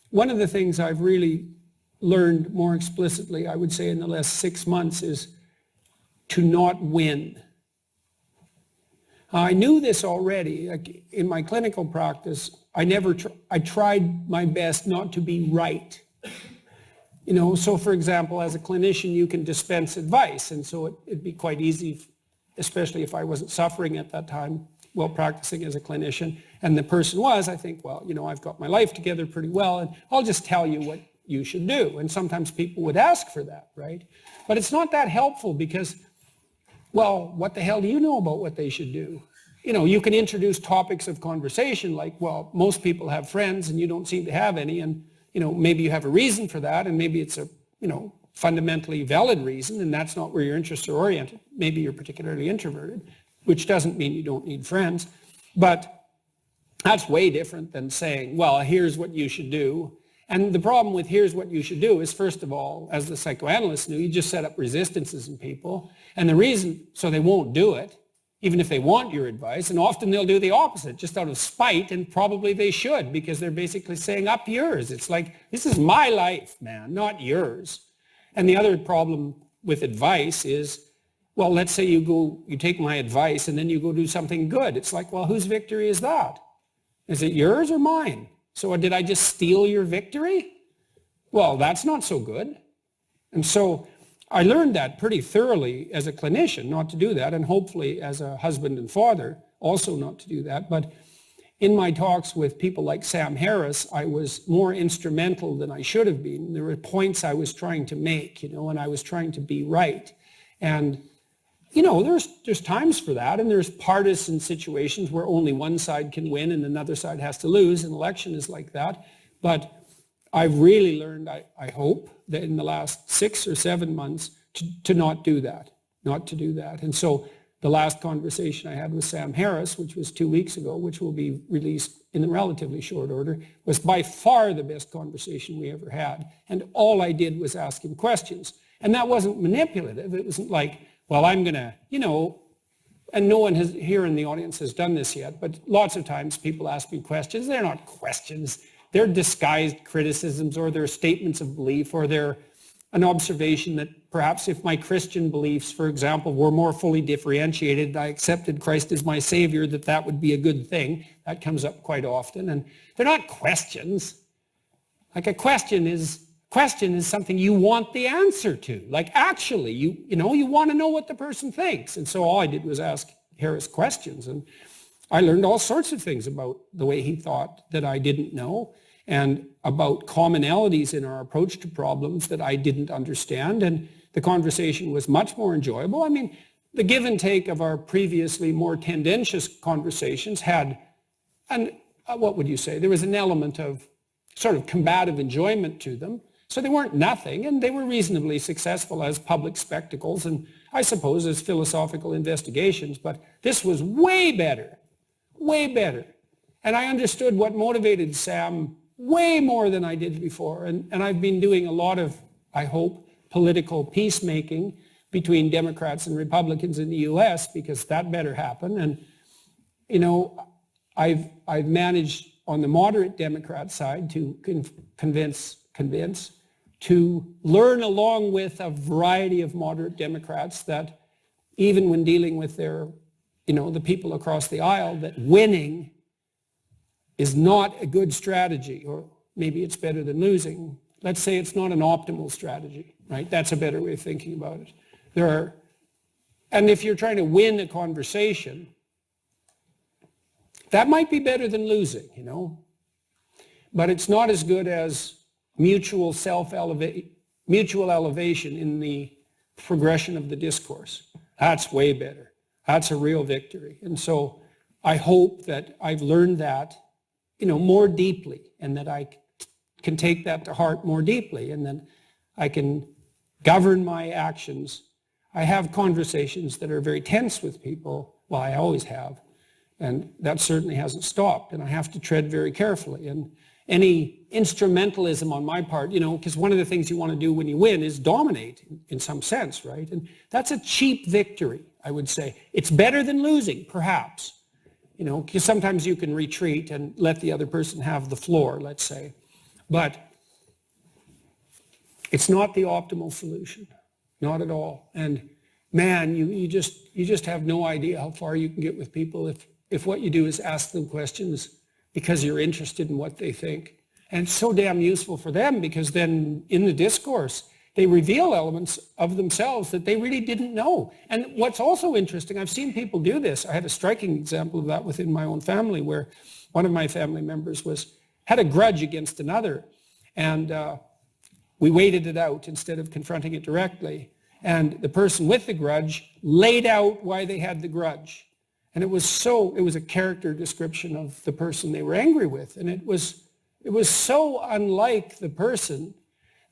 one of the things I've really learned more explicitly, I would say in the last 6 months, is to not win. I knew this already. Like in my clinical practice, I tried my best not to be right. So for example, as a clinician, you can dispense advice, and so it'd be quite easy, especially if I wasn't suffering at that time while practicing as a clinician, and the person was, I think, well, I've got my life together pretty well, and I'll just tell you what you should do. And sometimes people would ask for that, right? But it's not that helpful because, well, what the hell do you know about what they should do? You can introduce topics of conversation like, well, most people have friends and you don't seem to have any, and maybe you have a reason for that, and maybe it's a fundamentally valid reason, and that's not where your interests are oriented. Maybe you're particularly introverted, which doesn't mean you don't need friends. But that's way different than saying, well, here's what you should do. And the problem with here's what you should do is, first of all, as the psychoanalyst knew, you just set up resistances in people. And the reason, so they won't do it, even if they want your advice, and often they'll do the opposite, just out of spite, and probably they should, because they're basically saying, up yours. It's like, this is my life, man, not yours. And the other problem with advice is, well, let's say you take my advice and then you go do something good. It's like, well, whose victory is that? Is it yours or mine? So did I just steal your victory? Well, that's not so good. And so I learned that pretty thoroughly as a clinician, not to do that, and hopefully as a husband and father, also not to do that. But in my talks with people like Sam Harris, I was more instrumental than I should have been. There were points I was trying to make, and I was trying to be right. And there's times for that, and there's partisan situations where only one side can win and another side has to lose. An election is like that. But I've really learned, I hope, that in the last 6 or 7 months to not do that, not to do that. And so the last conversation I had with Sam Harris, which was 2 weeks ago, which will be released in relatively short order, was by far the best conversation we ever had. And all I did was ask him questions. And that wasn't manipulative. It wasn't like, well, I'm going to, and no one here in the audience has done this yet, but lots of times people ask me questions. They're not questions. They're disguised criticisms, or they're statements of belief, or they're an observation that perhaps if my Christian beliefs, for example, were more fully differentiated, I accepted Christ as my Savior, that would be a good thing. That comes up quite often. And they're not questions. Like a question is something you want the answer to. Like actually, you want to know what the person thinks. And so all I did was ask Harris questions. And I learned all sorts of things about the way he thought that I didn't know, and about commonalities in our approach to problems that I didn't understand. And the conversation was much more enjoyable. I mean, the give and take of our previously more tendentious conversations had, what would you say? There was an element of sort of combative enjoyment to them. So they weren't nothing, and they were reasonably successful as public spectacles, and I suppose as philosophical investigations, but this was way better, way better. And I understood what motivated Sam way more than I did before, and I've been doing a lot of, I hope, political peacemaking between Democrats and Republicans in the U.S., because that better happen. And, I've managed on the moderate Democrat side to convince, to learn along with a variety of moderate Democrats that even when dealing with their, the people across the aisle, that winning is not a good strategy, or maybe it's better than losing. Let's say it's not an optimal strategy, right? That's a better way of thinking about it. And if you're trying to win a conversation, that might be better than losing, but it's not as good as mutual elevation in the progression of the discourse. That's way better. That's a real victory. And so I hope that I've learned that, more deeply, and that I can take that to heart more deeply, and then I can govern my actions. I have conversations that are very tense with people. Well, I always have. And that certainly hasn't stopped, and I have to tread very carefully. And any instrumentalism on my part, because one of the things you want to do when you win is dominate in some sense, right? And that's a cheap victory, I would say. It's better than losing, perhaps, because sometimes you can retreat and let the other person have the floor, let's say. But it's not the optimal solution, not at all. And man, you just have no idea how far you can get with people if what you do is ask them questions because you're interested in what they think. And it's so damn useful for them because then in the discourse, they reveal elements of themselves that they really didn't know. And what's also interesting, I've seen people do this. I had a striking example of that within my own family where one of my family members had a grudge against another. And we waited it out instead of confronting it directly. And the person with the grudge laid out why they had the grudge. And it was a character description of the person they were angry with. And it was so unlike the person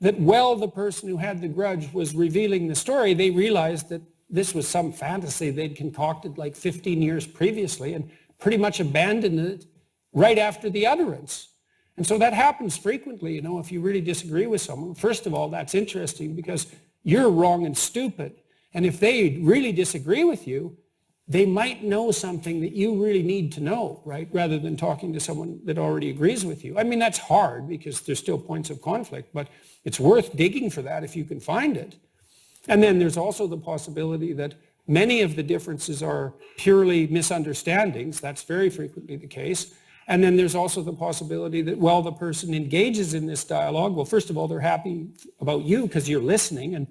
that while the person who had the grudge was revealing the story, they realized that this was some fantasy they'd concocted like 15 years previously and pretty much abandoned it right after the utterance. And so that happens frequently, if you really disagree with someone. First of all, that's interesting because you're wrong and stupid. And if they really disagree with you, they might know something that you really need to know, right? Rather than talking to someone that already agrees with you. I mean, that's hard because there's still points of conflict, but it's worth digging for that if you can find it. And then there's also the possibility that many of the differences are purely misunderstandings. That's very frequently the case. And then there's also the possibility that while the person engages in this dialogue, well, first of all, they're happy about you because you're listening, and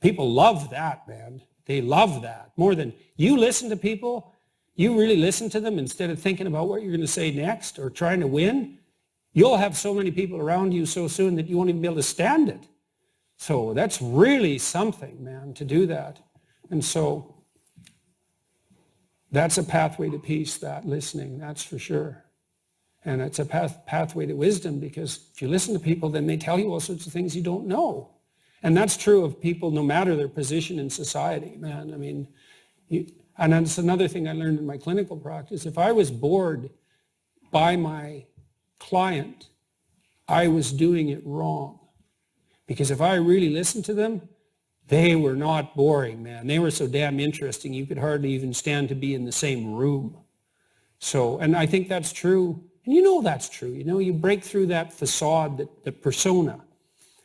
people love that, man. They love that. More than you listen to people, you really listen to them instead of thinking about what you're going to say next or trying to win. You'll have so many people around you so soon that you won't even be able to stand it. So that's really something, man, to do that. And so that's a pathway to peace, that listening, that's for sure. And it's a pathway to wisdom because if you listen to people, then they tell you all sorts of things you don't know. And that's true of people no matter their position in society, man. I mean, and that's another thing I learned in my clinical practice. If I was bored by my client, I was doing it wrong. Because if I really listened to them, they were not boring, man. They were so damn interesting, you could hardly even stand to be in the same room. So, and I think that's true. And that's true. You break through that facade, that persona,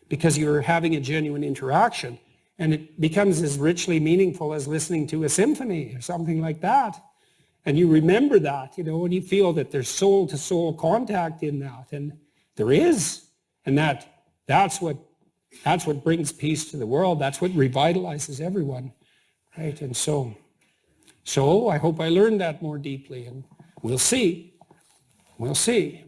because you're having a genuine interaction. And it becomes as richly meaningful as listening to a symphony or something like that. And you remember that, and you feel that there's soul-to-soul contact in that. And there is. And that's what brings peace to the world. That's what revitalizes everyone, right? And so I hope I learned that more deeply. And we'll see. We'll see.